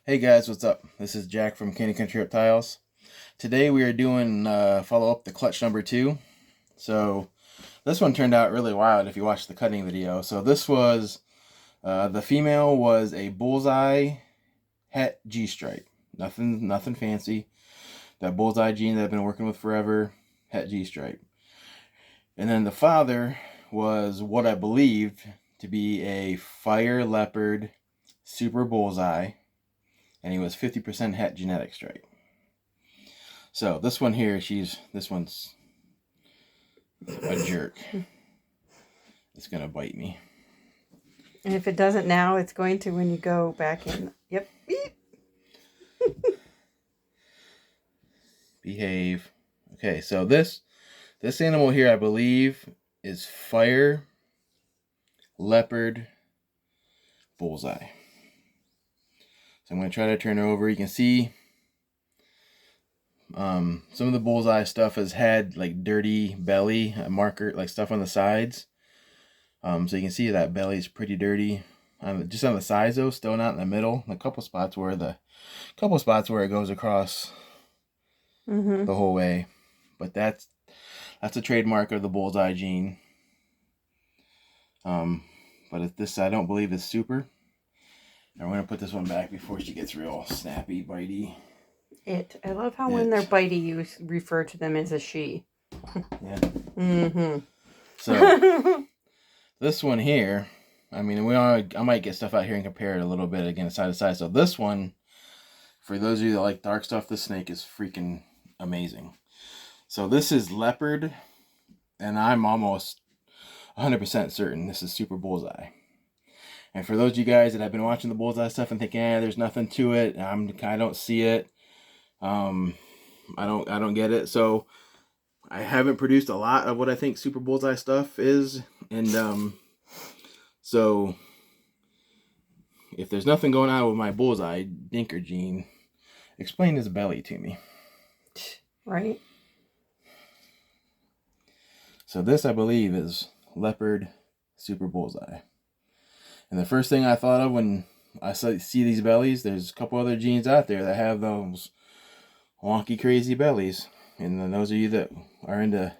Hey guys, what's up? This is Jack from Candy Country Reptiles. Today we are doing follow up the clutch number 2. So this one turned out really wild if you watched the cutting video. So this was the female was a Bullseye het G stripe. Nothing fancy. That Bullseye gene that I've been working with forever, het G stripe. And then the father was what I believed to be a fire leopard super Bullseye, and he was 50% het genetic stripe. So this one here, this one's a jerk. It's gonna bite me. And if it doesn't now, it's going to when you go back in. Yep. Beep. Behave. Okay, so this animal here, I believe, is fire leopard Bullseye. So I'm gonna try to turn her over. You can see some of the Bullseye stuff has had like dirty belly, a marker, like stuff on the sides. So you can see that belly's pretty dirty. Just on the sides though, still not in the middle. A couple spots where it goes across the whole way. But that's a trademark of the Bullseye gene. But this I don't believe is super. And we're gonna put this one back before she gets real snappy, bitey. I love how when they're bitey, you refer to them as a she. Yeah. So this one here, I mean, I might get stuff out here and compare it a little bit again, side to side. So this one, for those of you that like dark stuff, this snake is freaking amazing. So this is leopard, and I'm almost 100% certain this is super Bullseye. And for those of you guys that have been watching the Bullseye stuff and thinking, there's nothing to it, I don't see it. I don't get it. So I haven't produced a lot of what I think super Bullseye stuff is, and so if there's nothing going on with my Bullseye Dinker gene, explain this belly to me. Right. So this, I believe, is leopard super Bullseye. And the first thing I thought of when I see these bellies, there's a couple other genes out there that have those wonky, crazy bellies. And then those of you that are into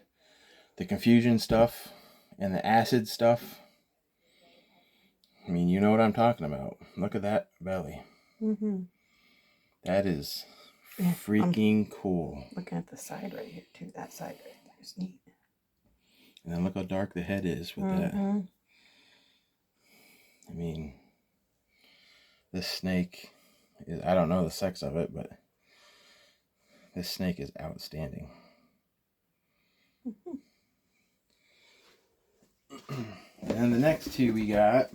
the confusion stuff and the acid stuff, I mean, you know what I'm talking about. Look at that belly. That is freaking cool. Looking at the side right here, too. That side right there is neat. And then look how dark the head is with that. I mean, this snake, I don't know the sex of it, but this snake is outstanding. And then the next two we got,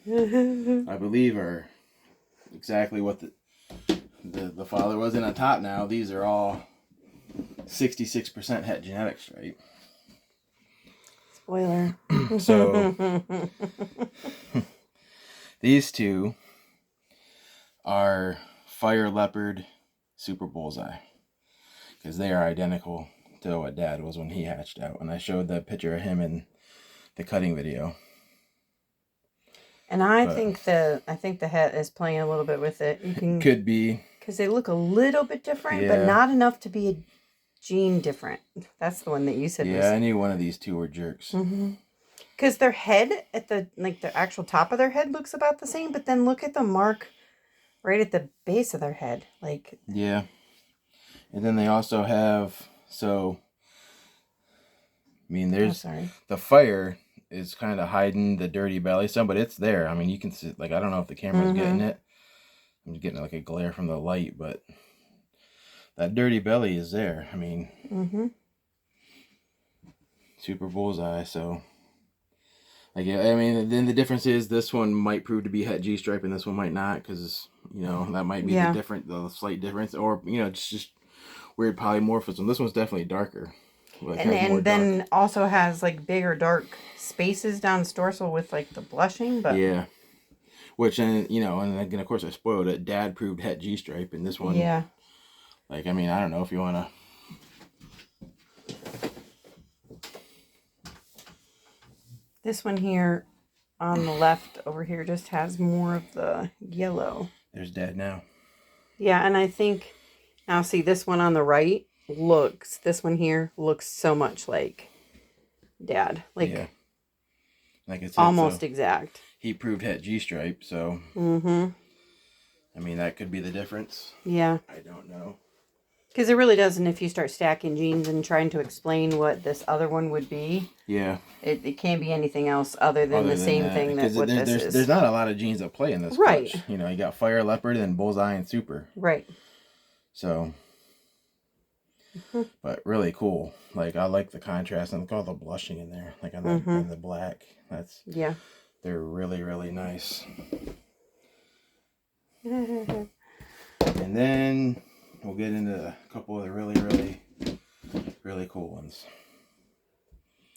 I believe, are exactly what the father was in on top now. These are all 66% het genetics, right? Spoiler. So these two are fire leopard super Bullseye, because they are identical to what Dad was when he hatched out. And I showed that picture of him in the cutting video. And I think the het is playing a little bit with it. Could be, because they look a little bit different, but not enough to be a gene different. That's the one that you said. Yeah, I knew one of these two were jerks. Because their head at the actual top of their head looks about the same, but then look at the mark right at the base of their head, like. Yeah, and then they also have, so I mean, there's the fire is kind of hiding the dirty belly some, but it's there. I mean, you can see, like, I don't know if the camera's getting it. I'm getting like a glare from the light, but that dirty belly is there. I mean, super Bullseye. So, like, I mean, then the difference is this one might prove to be het G stripe, and this one might not, because that might be the slight difference, or it's just weird polymorphism. This one's definitely darker. Like, and then also has like bigger dark spaces down its dorsal with like the blushing, but yeah, which, and and again, of course, I spoiled it. Dad proved het G stripe, and this one, like, I mean, I don't know if you want to. This one here on the left over here just has more of the yellow. There's Dad now. Yeah, and I think, now see, this one on the right this one here looks so much like Dad. Like, yeah. Like I said, almost so exact. he proved het G-stripe, so. I mean, that could be the difference. Yeah. I don't know. Because it really doesn't, if you start stacking jeans and trying to explain what this other one would be. Yeah. It can't be anything else other than the same thing that what this is. There's not a lot of jeans that play in this right. clutch. You know, you got Fire, Leopard, and Bullseye and Super. Right. So, but really cool. Like, I like the contrast and look all the blushing in there. Like on the, in the black. That's, yeah. They're really, really nice. And then we'll get into a couple of the really, really, really cool ones.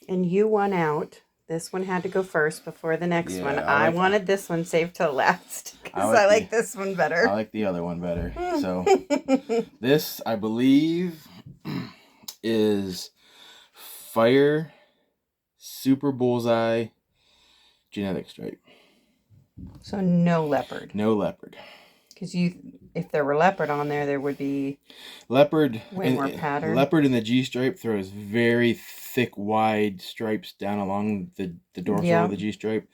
And you won out. This one had to go first before the next one. I wanted this one saved till last because I like this one better. I like the other one better. So this, I believe, is Fire Super Bullseye genetic stripe. So no leopard. No leopard. Because if there were leopard on there, there would be leopard. Way more pattern. Leopard in the G stripe throws very thick, wide stripes down along the dorsal of the G stripe.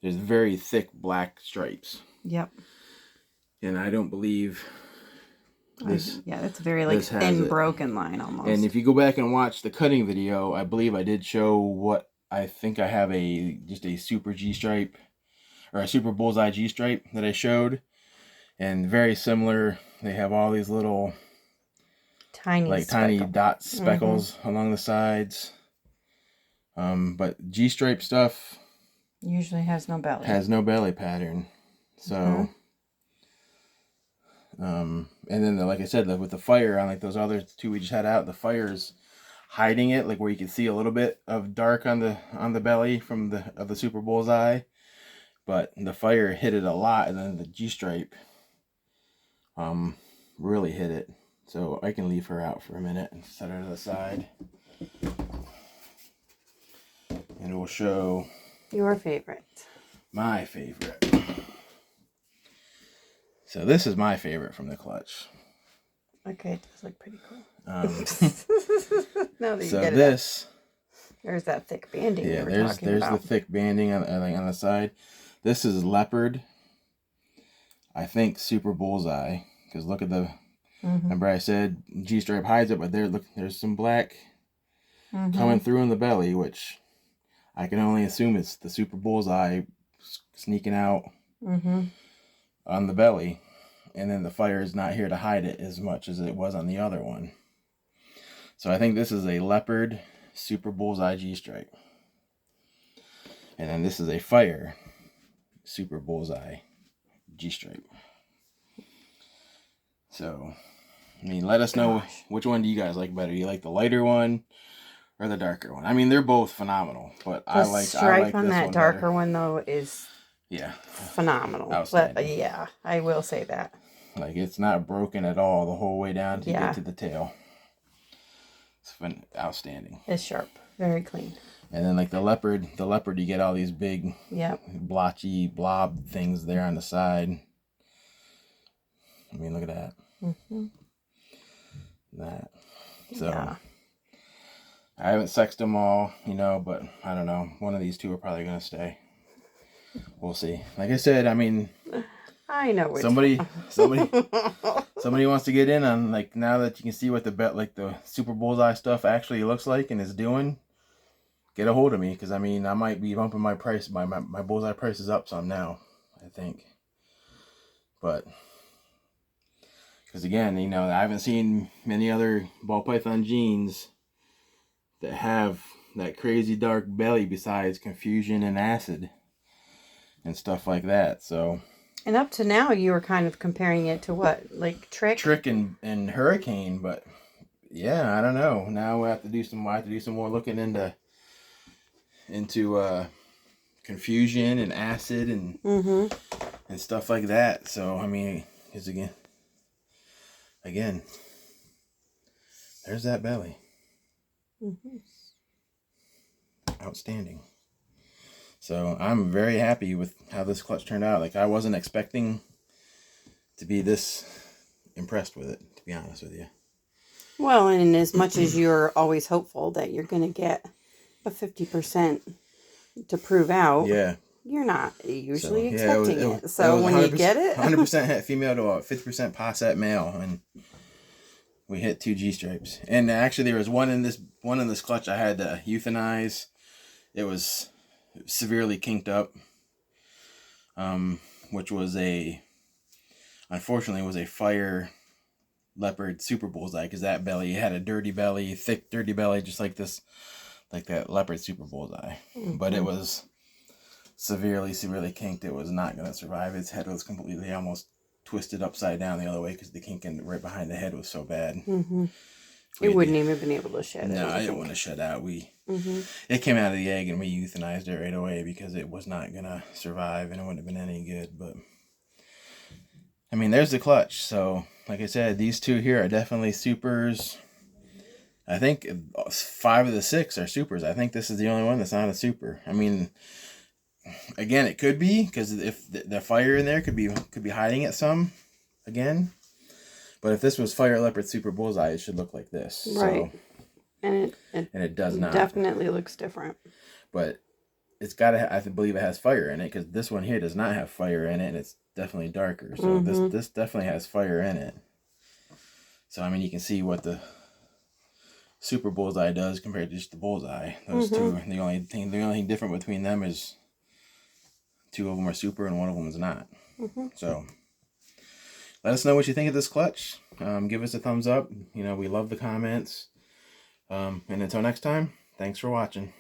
There's very thick black stripes. Yep. And I don't believe this. Yeah, it's very like thin, broken line almost. And if you go back and watch the cutting video, I believe I did show what I think I have just a super G stripe or a super Bullseye G stripe that I showed. And very similar. They have all these little tiny dot speckles along the sides. But G stripe stuff usually has no belly. Has no belly pattern. So and then like I said, with the Fire on like those other two we just had out, the Fire's hiding it, like where you can see a little bit of dark on the belly from the Super Bullseye. But the Fire hit it a lot, and then the G stripe really hit it. So I can leave her out for a minute and set her to the side. And we'll show your favorite. My favorite. So this is my favorite from the clutch. Okay, it does look pretty cool. Now that you get it. There's that thick banding. Yeah, there's the thick banding on the side. This is Leopard. I think Super Bullseye, because look at the. Remember I said G stripe hides it, but there's some black coming through in the belly, which I can only assume it's the Super Bullseye sneaking out on the belly, and then the Fire is not here to hide it as much as it was on the other one. So I think this is a Leopard Super Bullseye G stripe, and then this is a Fire Super Bullseye G stripe. So, I mean, let us know which one do you guys like better. Do you like the lighter one or the darker one? I mean, they're both phenomenal, but I like stripe on this that one darker better. one though is phenomenal. But yeah, I will say that. Like, it's not broken at all the whole way down to get to the tail. It's been outstanding. It's sharp, very clean. And then like the leopard, you get all these big, blotchy blob things there on the side. I mean, look at that. That. So, I haven't sexed them all, but I don't know. One of these two are probably going to stay. We'll see. Like I said, I mean, I know somebody wants to get in on, like, now that you can see what the Super Bullseye stuff actually looks like and is doing, get a hold of me, because I mean, I might be bumping my price. My Bullseye price is up some now, I think. But because again, I haven't seen many other ball python jeans that have that crazy dark belly besides Confusion and Acid and stuff like that. So. And up to now, you were kind of comparing it to what, like Trick and Hurricane, but yeah, I don't know. Now we have to do some more looking into Confusion and Acid and stuff like that. So I mean, because again, there's that belly. Outstanding. So I'm very happy with how this clutch turned out. Like, I wasn't expecting to be this impressed with it, to be honest with you. Well, and as much as you're always hopeful that you're going to get a 50% to prove out, Yeah. you're not usually expecting it. So when you get it... 100% female to a 50% posset male, and we hit 2 G-stripes. And actually, there was one in this clutch I had to euthanize. It was severely kinked up, which was unfortunately was a fire Leopard Super Bullseye, because that belly had a dirty belly, thick dirty belly, just like that Leopard Super Bullseye. Mm-hmm. But it was severely kinked. It was not going to survive. Its head was completely almost twisted upside down the other way because the kinking right behind the head was so bad. Mm-hmm. It wouldn't even have been able to shed. No, it wouldn't have shed out. It came out of the egg and we euthanized it right away because it was not going to survive and it wouldn't have been any good. But I mean, there's the clutch. So like I said, these 2 here are definitely supers. I think 5 of the 6 are supers. I think this is the only one that's not a super. I mean, again, it could be, because if the fire in there could be hiding it some, again. But if this was Fire Leopard Super Bullseye, it should look like this. Right. So, and it does not. Definitely looks different. But it's got to, I believe it has fire in it, because this one here does not have fire in it, and it's definitely darker. So this definitely has fire in it. So, I mean, you can see what the Super Bullseye does compared to just the Bullseye. Those 2, the only thing different between them is 2 of them are super and 1 of them is not. So let us know what you think of this clutch. Give us a thumbs up. We love the comments. And until next time, thanks for watching.